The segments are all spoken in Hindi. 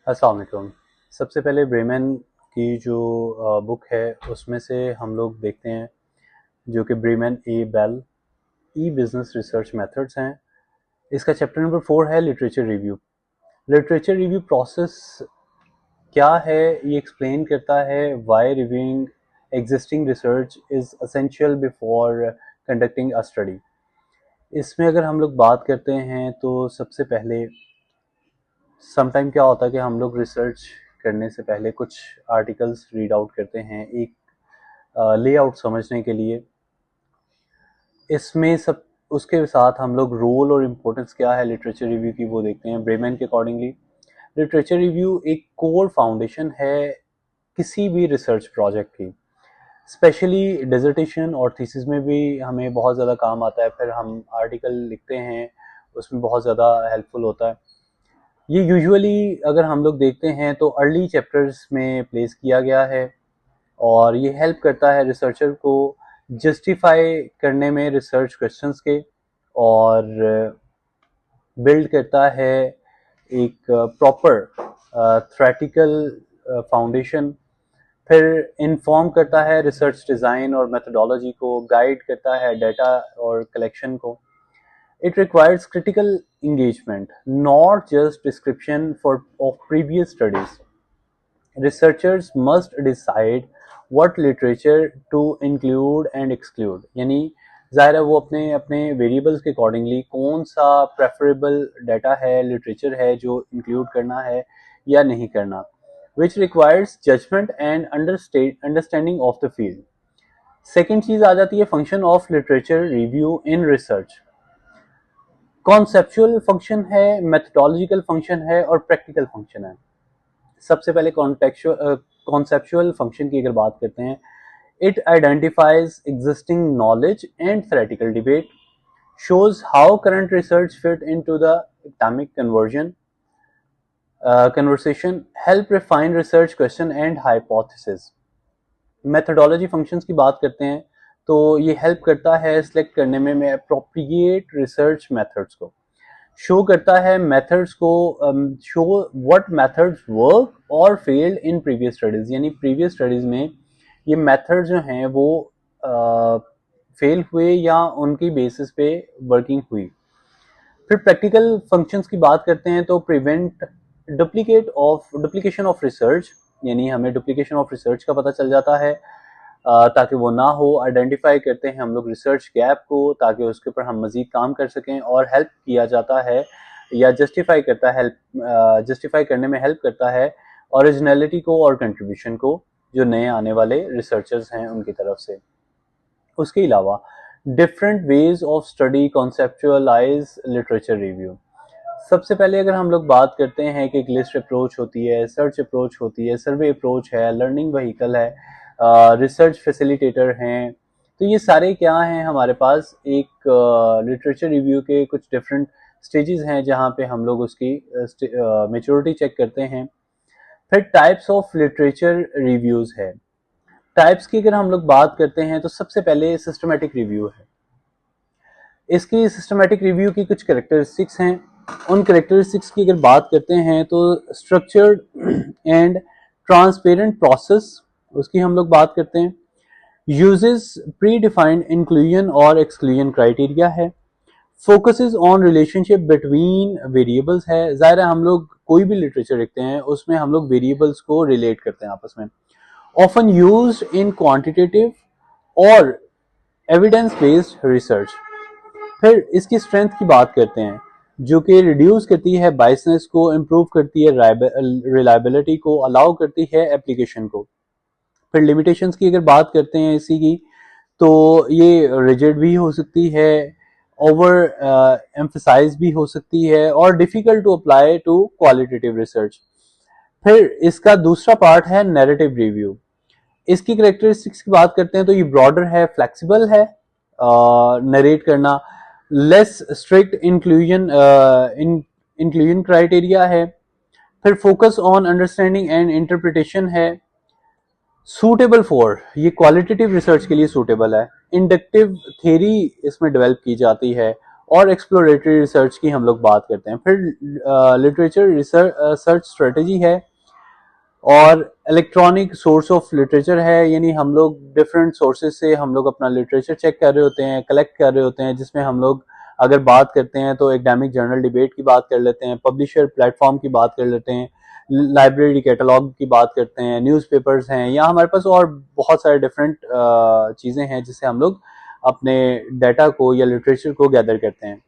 अस्सलाम वालेकुम। सबसे पहले ब्रेमन की जो बुक है उसमें से हम लोग देखते हैं जो कि Bryman A Bell E business research methods हैं। इसका चैप्टर नंबर 4 है literature review. Literature review process क्या है ये एक्सप्लेन करता है। Why reviewing existing research is essential before conducting a study. इसमें अगर हम लोग बात करते हैं तो सबसे पहले समटाइम क्या होता है कि हम लोग रिसर्च करने से पहले कुछ आर्टिकल्स रीड आउट करते हैं एक लेआउट समझने के लिए। इसमें सब उसके साथ हम लोग रोल और इम्पोर्टेंस क्या है लिटरेचर रिव्यू की वो देखते हैं। ब्रेमन के अकॉर्डिंगली लिटरेचर रिव्यू एक कोर फाउंडेशन है किसी भी रिसर्च प्रोजेक्ट की। स्पेशली डिसर्टेशन और थीसिस में भी हमें बहुत ज़्यादा काम आता है। फिर हम आर्टिकल लिखते हैं उसमें बहुत ज़्यादा हेल्पफुल होता है। ये यूजुअली अगर हम लोग देखते हैं तो अर्ली चैप्टर्स में प्लेस किया गया है और ये हेल्प करता है रिसर्चर को जस्टिफाई करने में रिसर्च क्वेश्चंस के, और बिल्ड करता है एक प्रॉपर थ्रेटिकल फाउंडेशन। फिर इन्फॉर्म करता है रिसर्च डिज़ाइन और मेथडोलॉजी को, गाइड करता है डाटा और कलेक्शन को। It requires critical engagement, not just description of previous studies. Researchers must decide what literature to include and exclude. यानी ज़ाहिर है वो अपने अपने वेरिएबल्स के अकॉर्डिंगली कौन सा प्रेफरेबल डाटा है, लिटरेचर है जो इंक्लूड करना है या नहीं करना, which requires judgment and understanding of the field. Second चीज़ आ जाती है function of literature review in research. Conceptual function है, मेथडोलॉजिकल फंक्शन है और प्रैक्टिकल फंक्शन है। सबसे पहले कॉन्सेप्चुअल फंक्शन की अगर बात करते हैं, it identifies existing knowledge and theoretical debate, shows how current research fit into the academic conversation, help refine research question and hypothesis. Methodology functions की बात करते हैं तो ये हेल्प करता है सिलेक्ट करने में अप्रोप्रिएट रिसर्च मेथड्स को, शो करता है मेथड्स को, शो व्हाट मेथड्स वर्क और फेल्ड इन प्रीवियस स्टडीज। यानी प्रीवियस स्टडीज में ये मेथड्स जो हैं वो फेल हुए या उनकी बेसिस पे वर्किंग हुई। फिर प्रैक्टिकल फंक्शंस की बात करते हैं तो प्रिवेंट डुप्लीकेशन ऑफ रिसर्च, यानी हमें डुप्लीकेशन ऑफ रिसर्च का पता चल जाता है ताकि वो ना हो। आइडेंटिफाई करते हैं हम लोग रिसर्च गैप को ताकि उसके ऊपर हम मजीद काम कर सकें, और हेल्प किया जाता है या जस्टिफाई करने में हेल्प करता है ओरिजिनलिटी को और कंट्रीब्यूशन को जो नए आने वाले रिसर्चर्स हैं उनकी तरफ से। उसके अलावा different ways of study conceptualise literature review. सबसे पहले अगर हम लोग बात करते हैं कि एक लिस्ट अप्रोच होती है, सर्च अप्रोच होती है, सर्वे अप्रोच है, लर्निंग व्हीकल है, रिसर्च फैसिलिटेटर हैं। तो ये सारे क्या हैं हमारे पास एक लिटरेचर रिव्यू के कुछ डिफरेंट स्टेजेस हैं जहाँ पे हम लोग उसकी मेच्योरिटी चेक करते हैं। फिर टाइप्स ऑफ लिटरेचर रिव्यूज है। टाइप्स की अगर हम लोग बात करते हैं तो सबसे पहले सिस्टमेटिक रिव्यू है। इसकी सिस्टमेटिक रिव्यू की कुछ कैरेक्टरिस्टिक्स हैं। उन कैरेक्टरिस्टिक्स की अगर बात करते हैं तो स्ट्रक्चर्ड एंड ट्रांसपेरेंट प्रोसेस, उसकी हम लोग बात करते हैं। यूजेस प्री डिफाइंड इंक्लूजन और एक्सक्लूजन क्राइटेरिया है। Focuses on relationship between variables है। ज़ाहिर है हम लोग कोई भी लिटरेचर लिखते हैं उसमें हम लोग वेरिएबल्स को रिलेट करते हैं आपस में। ऑफन यूज्ड इन क्वांटिटेटिव और एविडेंस बेस्ड रिसर्च। फिर इसकी स्ट्रेंथ की बात करते हैं जो कि रिड्यूस करती है बायसनेस को, इम्प्रूव करती है रिलायबिलिटी को, अलाउ करती है एप्लीकेशन को। फिर लिमिटेशंस की अगर बात करते हैं इसी की तो ये रिजिड भी हो सकती है, ओवर एम्फसाइज भी हो सकती है और difficult to apply to qualitative research. फिर इसका दूसरा पार्ट है नैरेटिव रिव्यू। इसकी करेक्टरिस्टिक्स की बात करते हैं तो ये ब्रॉडर है, फ्लेक्सिबल है नरेट करना, लेस स्ट्रिक्ट इंक्लूजन क्राइटेरिया है। फिर focus on understanding and interpretation है। सूटेबल फॉर, ये क्वालिटेटिव रिसर्च के लिए सूटेबल है। इंडक्टिव थ्योरी इसमें डेवलप की जाती है और एक्सप्लोरेटरी रिसर्च की हम लोग बात करते हैं। फिर लिटरेचर रिसर्च स्ट्रेटेजी है और इलेक्ट्रॉनिक सोर्स ऑफ लिटरेचर है, यानी हम लोग डिफरेंट सोर्सेज से हम लोग अपना लिटरेचर चेक कर रहे होते हैं, कलेक्ट कर रहे होते हैं, जिसमें हम लोग अगर बात करते हैं तो एकेडमिक जर्नल डिबेट की बात कर लेते हैं, पब्लिशर प्लेटफॉर्म की बात कर लेते हैं, लाइब्रेरी कैटलॉग की बात करते हैं, न्यूज़पेपर्स हैं, या हमारे पास और बहुत सारे डिफरेंट चीज़ें हैं जिससे हम लोग अपने डाटा को या लिटरेचर को गैदर करते हैं।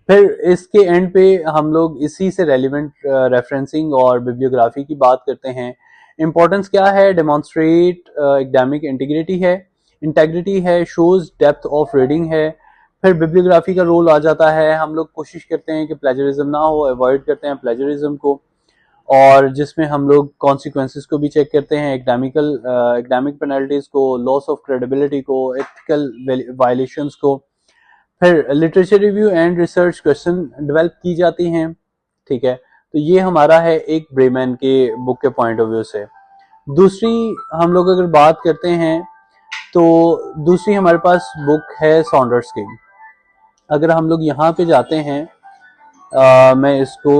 फिर इसके एंड पे हम लोग इसी से रेलिवेंट रेफरेंसिंग और बिब्लियोग्राफी की बात करते हैं। इंपॉर्टेंस क्या है? डेमोन्स्ट्रेट एकेडमिक इंटेग्रिटी है, शोज डेप्थ ऑफ रीडिंग है। फिर बिब्लियोग्राफी का रोल आ जाता है, हम लोग कोशिश करते हैं कि प्लेजरिज्म ना हो, अवॉइड करते हैं प्लेजरिज्म को, और जिसमें हम लोग कॉन्सिक्वेंसेस को भी चेक करते हैं, एकेडमिक पेनल्टीज को, लॉस ऑफ क्रेडिबिलिटी को, एथिकल वायलेशंस को। फिर literature review and research question develop की जाती हैं। ठीक है, तो ये हमारा है एक ब्रेमैन के बुक के पॉइंट ऑफ व्यू से। दूसरी हम लोग अगर बात करते हैं तो दूसरी हमारे पास बुक है सॉन्डर्स की। अगर हम लोग यहाँ पे जाते हैं, मैं इसको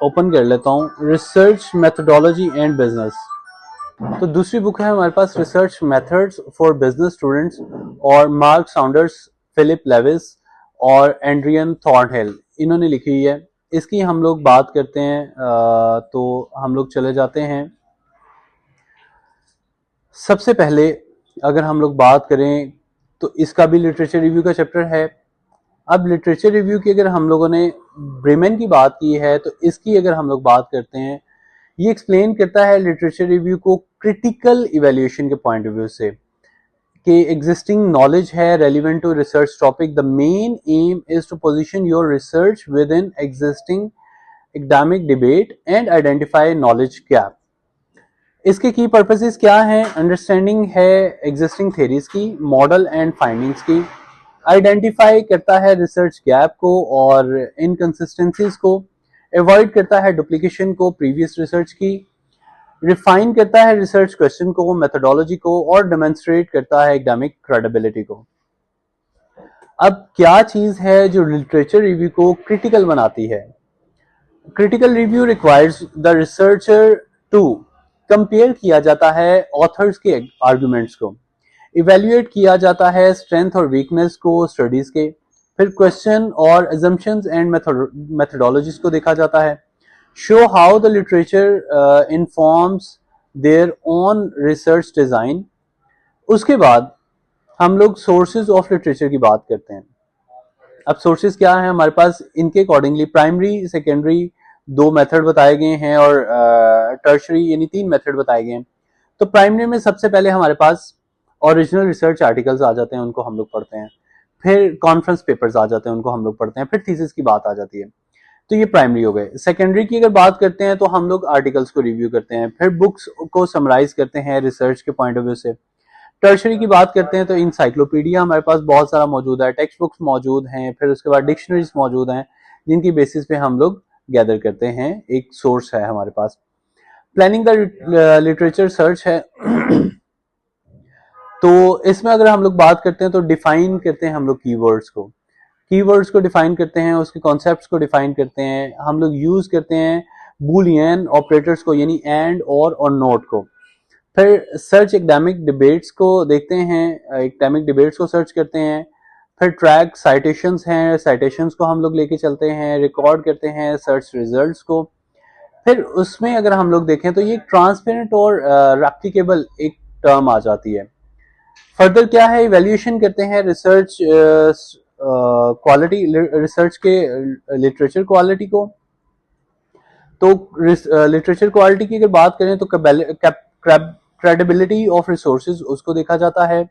ओपन कर लेता हूँ, रिसर्च मेथोडोलॉजी एंड बिजनेस। तो दूसरी बुक है हमारे पास research methods for business students, और मार्क सॉन्डर्स, फिलिप लेविस और एंड्रियन थॉर्नहिल इन्होंने लिखी हुई है। इसकी हम लोग बात करते हैं तो हम लोग चले जाते हैं। सबसे पहले अगर हम लोग बात करें तो इसका भी लिटरेचर रिव्यू का चैप्टर है। अब लिटरेचर रिव्यू की अगर हम लोगों ने ब्रेमेन की बात की है तो इसकी अगर हम लोग बात करते हैं, ये एक्सप्लेन करता है लिटरेचर रिव्यू को क्रिटिकल इवैल्यूएशन के पॉइंट ऑफ व्यू से, कि एग्जिस्टिंग नॉलेज है relevant to research topic. The main aim is to position your research within existing academic debate and identify knowledge gap. इसके की पर्पसेस क्या हैं? अंडरस्टैंडिंग है एग्जिस्टिंग थेरीज की, मॉडल एंड फाइंडिंग्स की, आइडेंटिफाई करता है रिसर्च गैप को और इनकंसिस्टेंसीज को, अवॉइड करता है डुप्लीकेशन को प्रीवियस रिसर्च की, रिफाइन करता है रिसर्च क्वेश्चन को, मेथोडोलॉजी को, और डेमोन्स्ट्रेट करता है एकेडमिक क्रेडिबिलिटी को। अब क्या चीज है जो लिटरेचर रिव्यू को क्रिटिकल बनाती है? Critical review requires the researcher to compare किया जाता है ऑथर्स के आर्गुमेंट्स को, इवेल्युएट किया जाता है स्ट्रेंथ और वीकनेस को स्टडीज के, फिर क्वेश्चन और assumptions एंड मेथोडोलॉजीज को देखा जाता है, show how the literature informs their own research design. उसके बाद हम लोग सोर्सेज ऑफ लिटरेचर की बात करते हैं। अब सोर्सेज क्या है हमारे पास? इनके अकॉर्डिंगली प्राइमरी, सेकेंडरी दो मेथड बताए गए हैं और टर्शरी यानी 3 मेथड बताए गए हैं। तो प्राइमरी में सबसे पहले हमारे पास ओरिजिनल रिसर्च आर्टिकल्स आ जाते हैं, उनको हम लोग पढ़ते हैं। फिर कॉन्फ्रेंस पेपर्स आ जाते हैं, उनको हम लोग पढ़ते हैं। फिर थीसिस की बात आ जाती है। तो ये प्राइमरी हो गए। सेकेंडरी की अगर बात करते हैं तो हम लोग आर्टिकल्स को रिव्यू करते हैं, फिर बुक्स को समराइज करते हैं रिसर्च के पॉइंट ऑफ व्यू से। टर्शरी की बात करते हैं तो इंसाइक्लोपीडिया हमारे पास बहुत सारा मौजूद है, टेक्स्ट बुक्स मौजूद हैं, फिर उसके बाद डिक्शनरीज मौजूद हैं, जिनकी बेसिस पे हम लोग गैदर करते हैं, एक सोर्स है हमारे पास। प्लानिंग द लिटरेचर सर्च है। तो इसमें अगर हम लोग बात करते हैं तो डिफाइन करते हैं हम लोग कीवर्ड्स को डिफाइन करते हैं, उसके कॉन्सेप्ट्स को डिफाइन करते हैं, हम लोग यूज करते हैं बूलियन ऑपरेटर्स को, यानी एंड और नोट को। फिर सर्च एकेडमिक डिबेट्स को देखते हैं, एकेडमिक डिबेट्स को सर्च करते हैं। फिर ट्रैक साइटेशंस हैं, साइटेशंस को हम लोग लेके चलते हैं, रिकॉर्ड करते हैं सर्च रिजल्ट्स को। फिर उसमें अगर हम लोग देखें तो ये ट्रांसपेरेंट और रेप्लिकेबल एक टर्म आ जाती है। फर्दर क्या है? इवैल्यूएशन करते हैं रिसर्च क्वालिटी, रिसर्च के लिटरेचर क्वालिटी को। तो लिटरेचर क्वालिटी की अगर बात करें तो क्रेडिबिलिटी ऑफ रिसोर्सेज उसको देखा जाता है,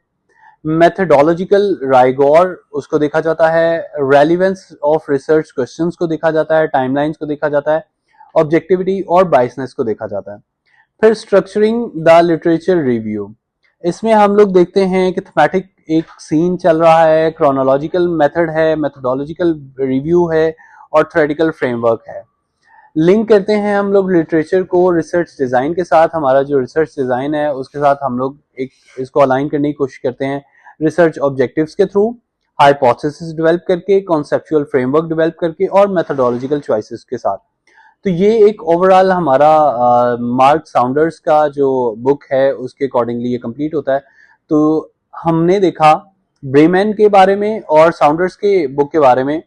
मेथोडोलॉजिकल राइगोर उसको देखा जाता है, रेलिवेंस ऑफ रिसर्च क्वेश्चंस को देखा जाता है, टाइमलाइंस को देखा जाता है, ऑब्जेक्टिविटी और बाइसनेस को देखा जाता है। फिर स्ट्रक्चरिंग द लिटरेचर रिव्यू, इसमें हम लोग देखते हैं कि थीमेटिक एक सीन चल रहा है, क्रोनोलॉजिकल मेथड है, मेथोडोलॉजिकल रिव्यू है और थ्योरेटिकल फ्रेमवर्क है। लिंक करते हैं हम लोग लिटरेचर को रिसर्च डिजाइन के साथ। हमारा जो रिसर्च डिजाइन है उसके साथ हम लोग एक इसको अलाइन करने की कोशिश करते हैं रिसर्च ऑब्जेक्टिव्स के थ्रू, हाइपोथेसिस डेवलप करके, कॉन्सेप्चुअल फ्रेमवर्क डेवलप करके और मेथोडोलॉजिकल चॉइसेस के साथ। तो ये एक ओवरऑल हमारा मार्क साउंडर्स का जो बुक है उसके अकॉर्डिंगली ये कंप्लीट होता है। तो हमने देखा ब्रेमैन के बारे में और साउंडर्स के बुक के बारे में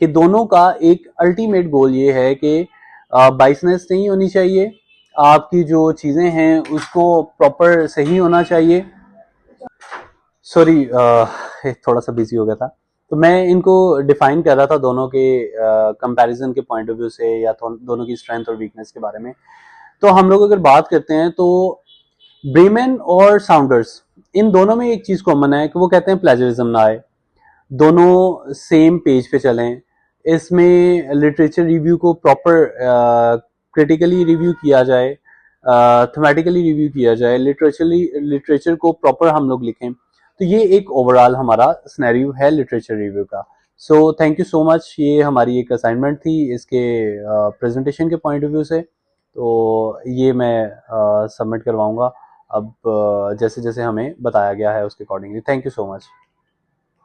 कि दोनों का एक अल्टीमेट गोल ये है कि बाइसनेस नहीं होनी चाहिए, आपकी जो चीज़ें हैं उसको प्रॉपर सही होना चाहिए। सॉरी, थोड़ा सा बिजी हो गया था। तो मैं इनको डिफाइन कर रहा था दोनों के कंपैरिजन के पॉइंट ऑफ व्यू से, या दोनों की स्ट्रेंथ और वीकनेस के बारे में। तो हम लोग अगर बात करते हैं तो ब्रेमैन और साउंडर्स, इन दोनों में एक चीज कॉमन है कि वो कहते हैं प्लेजरिज्म ना आए, दोनों सेम पेज पे चलें। इसमें लिटरेचर रिव्यू को प्रॉपर क्रिटिकली रिव्यू किया जाए, थमेटिकली रिव्यू किया जाए, लिटरेचर को प्रॉपर हम लोग लिखें। तो ये एक ओवरऑल हमारा स्नैरियो है लिटरेचर रिव्यू का। So thank you so much. ये हमारी एक असाइनमेंट थी इसके प्रेजेंटेशन के पॉइंट ऑफ व्यू से। तो ये मैं सबमिट करवाऊंगा अब जैसे जैसे हमें बताया गया है उसके accordingly. Thank you so much.